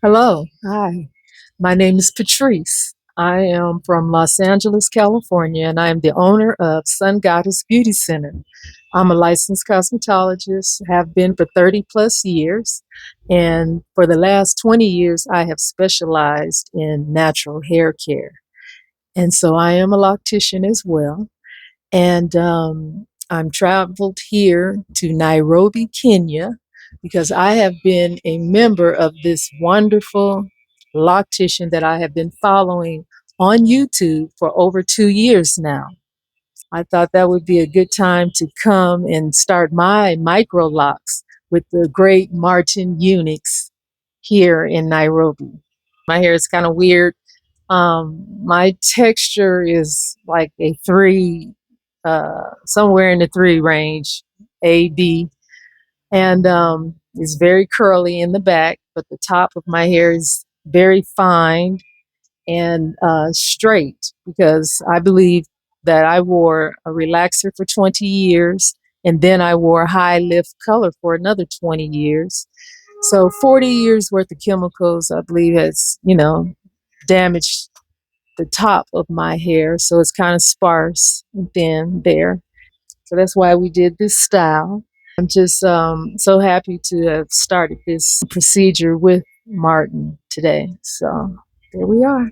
Hello. Hi. My name is Patrice. I am from Los Angeles, California, and I am the owner of Sun Goddess Beauty Center. I'm a licensed cosmetologist, have been for 30 plus years, and for the last 20 years, I have specialized in natural hair care. And so I am a loctician as well. And I'm traveled here to Nairobi, Kenya, because I have been a member of this wonderful loctician that I have been following on YouTube for over 2 years now. I thought that would be a good time to come and start my Microlocs with the great Martin Unix here in Nairobi. My hair is kind of weird. My texture is like a three, somewhere in the three range, A, B, and it's very curly in the back, but the top of my hair is very fine and straight because I believe that I wore a relaxer for 20 years and then I wore high lift color for another 20 years. So 40 years worth of chemicals, I believe, has, damaged the top of my hair. So it's kind of sparse and thin there. So that's why we did this style. I'm just so happy to have started this procedure with Martin today. So there we are.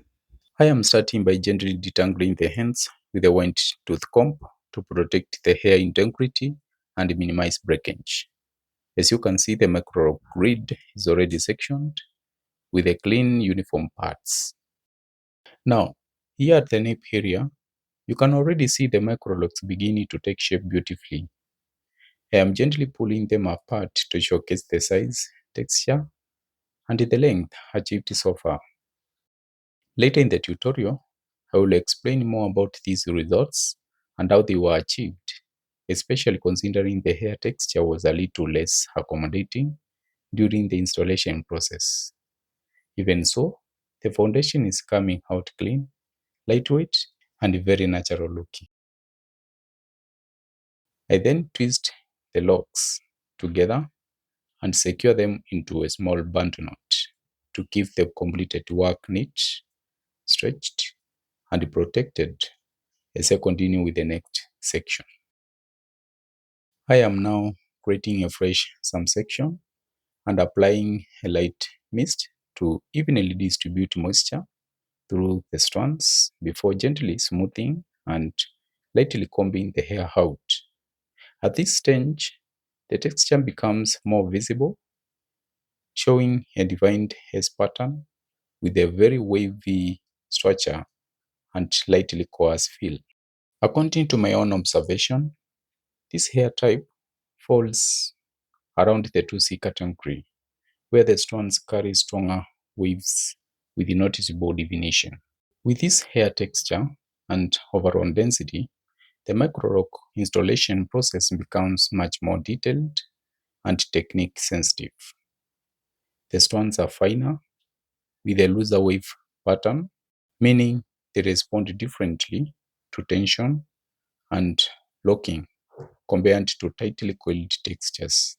I am starting by gently detangling the ends with a wide tooth comb to protect the hair integrity and minimize breakage. As you can see, the micro grid is already sectioned with a clean uniform parts. Now, here at the nape area, you can already see the microlocs beginning to take shape beautifully. I am gently pulling them apart to showcase the size, texture, and the length achieved so far. Later in the tutorial, I will explain more about these results and how they were achieved, especially considering the hair texture was a little less accommodating during the installation process. Even so, the foundation is coming out clean, lightweight, and very natural looking. I then twist the locks together and secure them into a small band knot to keep the completed work neat, stretched, and protected as I continue with the next section. I am now creating a fresh sum section and applying a light mist to evenly distribute moisture through the strands before gently smoothing and lightly combing the hair out. At this stage, the texture becomes more visible, showing a defined hair pattern with a very wavy structure and lightly coarse feel. According to my own observation, this hair type falls around the 2C category, where the strands carry stronger waves with a noticeable definition. With this hair texture and overall density, the microrock installation process becomes much more detailed and technique sensitive. The strands are finer with a looser wave pattern, meaning they respond differently to tension and locking compared to tightly coiled textures.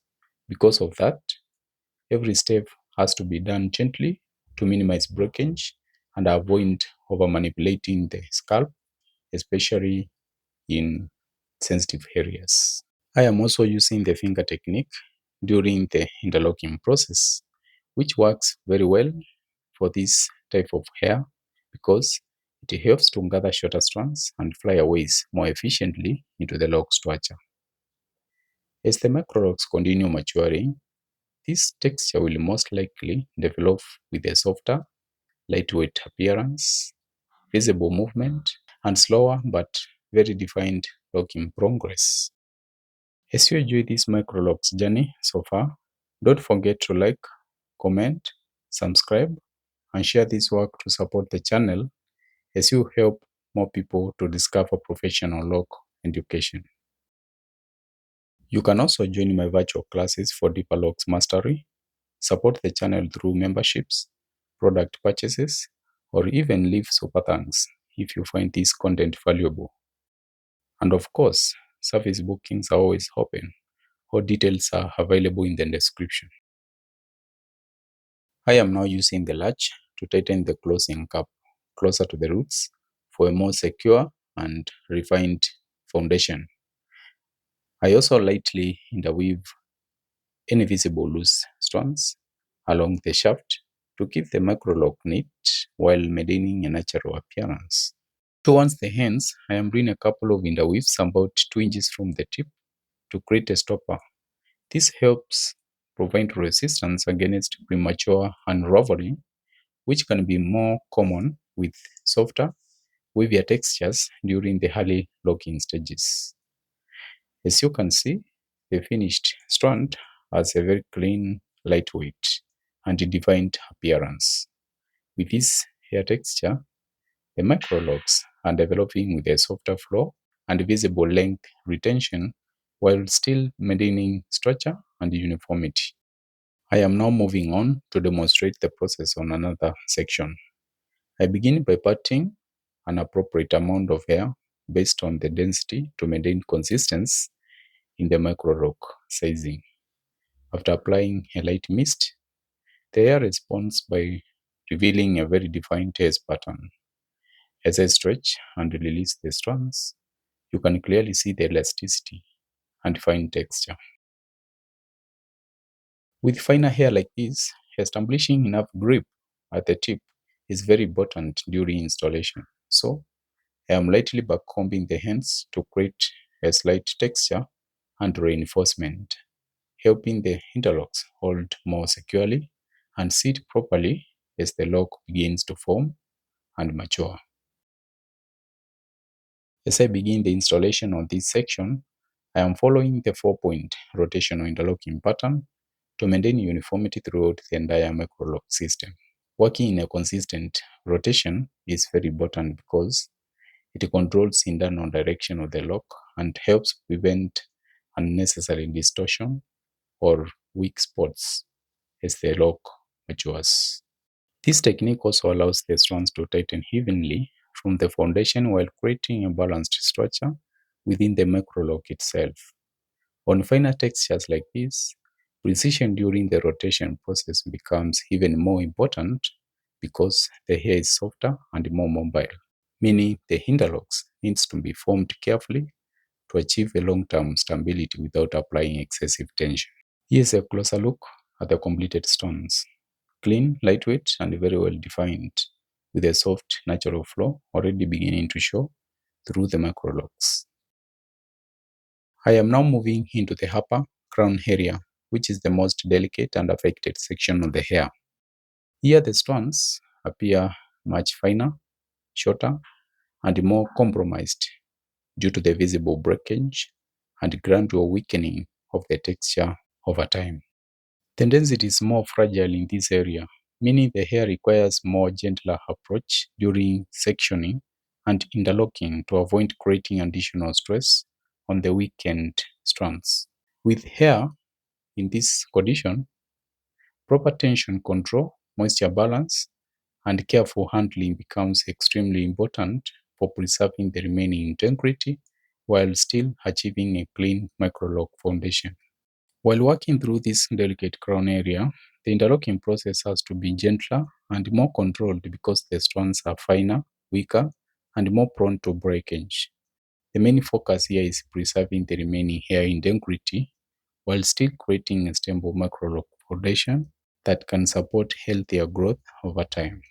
Because of that, every step has to be done gently to minimize breakage and avoid over manipulating the scalp, especially in sensitive areas. I am also using the finger technique during the interlocking process, which works very well for this type of hair because it helps to gather shorter strands and flyaways more efficiently into the lock structure. As the microlocks continue maturing, this texture will most likely develop with a softer, lightweight appearance, visible movement, and slower but very defined locking progress. As you enjoy this Microlocs journey so far, don't forget to like, comment, subscribe, and share this work to support the channel as you help more people to discover professional lock education. You can also join my virtual classes for deeper locks mastery, support the channel through memberships, product purchases, or even leave super thanks if you find this content valuable. And of course, service bookings are always open. All details are available in the description. I am now using the latch to tighten the closing cap closer to the roots for a more secure and refined foundation. I also lightly interweave any visible loose strands along the shaft to keep the microlock neat while maintaining a natural appearance. Towards the ends, I am doing a couple of interweaves about 2 inches from the tip to create a stopper. This helps provide resistance against premature unraveling, which can be more common with softer, wavier textures during the early locking stages. As you can see, the finished strand has a very clean, lightweight, and defined appearance. With this hair texture, the microlocs are developing with a softer flow and visible length retention while still maintaining structure and uniformity. I am now moving on to demonstrate the process on another section. I begin by parting an appropriate amount of hair based on the density to maintain consistency in the microlock sizing. After applying a light mist, the hair responds by revealing a very defined hair pattern. As I stretch and release the strands, you can clearly see the elasticity and fine texture. With finer hair like this, establishing enough grip at the tip is very important during installation. So, I am lightly backcombing the ends to create a slight texture and reinforcement, helping the interlocks hold more securely and sit properly as the lock begins to form and mature. As I begin the installation of this section, I am following the 4-point rotational interlocking pattern to maintain uniformity throughout the entire microlock system. Working in a consistent rotation is very important because it controls the internal direction of the lock and helps prevent unnecessary distortion or weak spots as the lock matures. This technique also allows the strands to tighten evenly from the foundation while creating a balanced structure within the microlock itself. On finer textures like this, precision during the rotation process becomes even more important because the hair is softer and more mobile, meaning the interlocks needs to be formed carefully to achieve a long-term stability without applying excessive tension. Here's a closer look at the completed stones. Clean, lightweight, and very well defined, with a soft, natural flow already beginning to show through the microlocks. I am now moving into the upper crown area, which is the most delicate and affected section of the hair. Here the strands appear much finer, shorter, and more compromised due to the visible breakage and gradual weakening of the texture over time. The density is more fragile in this area, meaning the hair requires more gentler approach during sectioning and interlocking to avoid creating additional stress on the weakened strands. With hair in this condition, proper tension control, moisture balance, and careful handling becomes extremely important for preserving the remaining integrity while still achieving a clean microlock foundation. While working through this delicate crown area, the interlocking process has to be gentler and more controlled because the strands are finer, weaker, and more prone to breakage. The main focus here is preserving the remaining hair integrity while still creating a stable microlock foundation that can support healthier growth over time.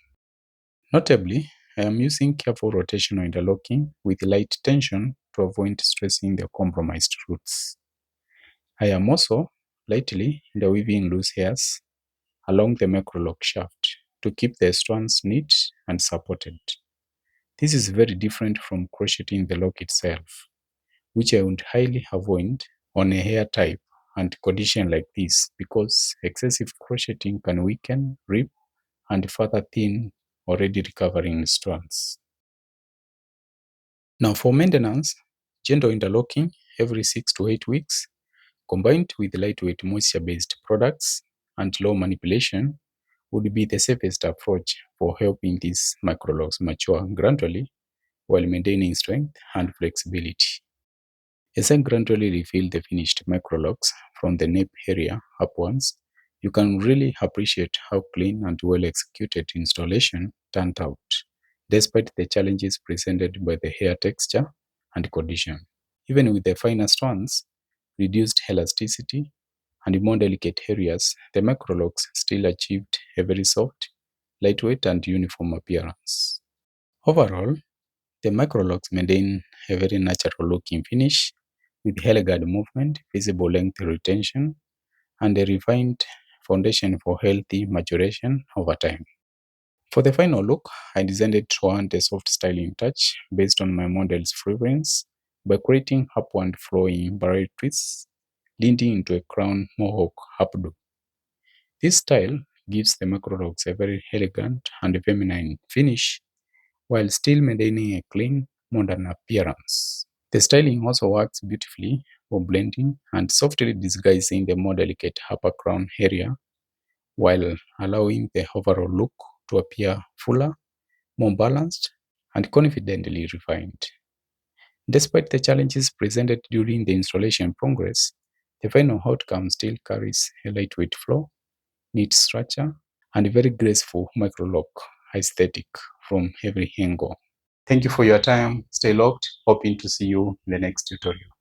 Notably, I am using careful rotational interlocking with light tension to avoid stressing the compromised roots. I am also lightly interweaving loose hairs along the microlock shaft to keep the strands neat and supported. This is very different from crocheting the lock itself, which I would highly avoid on a hair type and condition like this because excessive crocheting can weaken, rip, and further thin already recovering strands. Now for maintenance, gentle interlocking every 6 to 8 weeks combined with lightweight moisture-based products and low manipulation would be the safest approach for helping these microlocks mature gradually while maintaining strength and flexibility. As I gradually refill the finished microlocks from the nape area upwards, you can really appreciate how clean and well executed installation turned out, despite the challenges presented by the hair texture and condition. Even with the finest ones, reduced elasticity, and more delicate areas, the Microlocs still achieved a very soft, lightweight, and uniform appearance. Overall, the Microlocs maintain a very natural looking finish with elegant movement, visible length retention, and a refined foundation for healthy maturation over time. For the final look, I decided to add a soft styling touch based on my model's preference by creating upward flowing barrel twists leading into a crown mohawk updo. This style gives the Microlocs a very elegant and feminine finish while still maintaining a clean, modern appearance. The styling also works beautifully for blending and softly disguising the more delicate upper crown area while allowing the overall look to appear fuller, more balanced, and confidently refined. Despite the challenges presented during the installation progress, the final outcome still carries a lightweight flow, neat structure, and a very graceful microlock aesthetic from every angle. Thank you for your time. Stay locked. Hoping to see you in the next tutorial.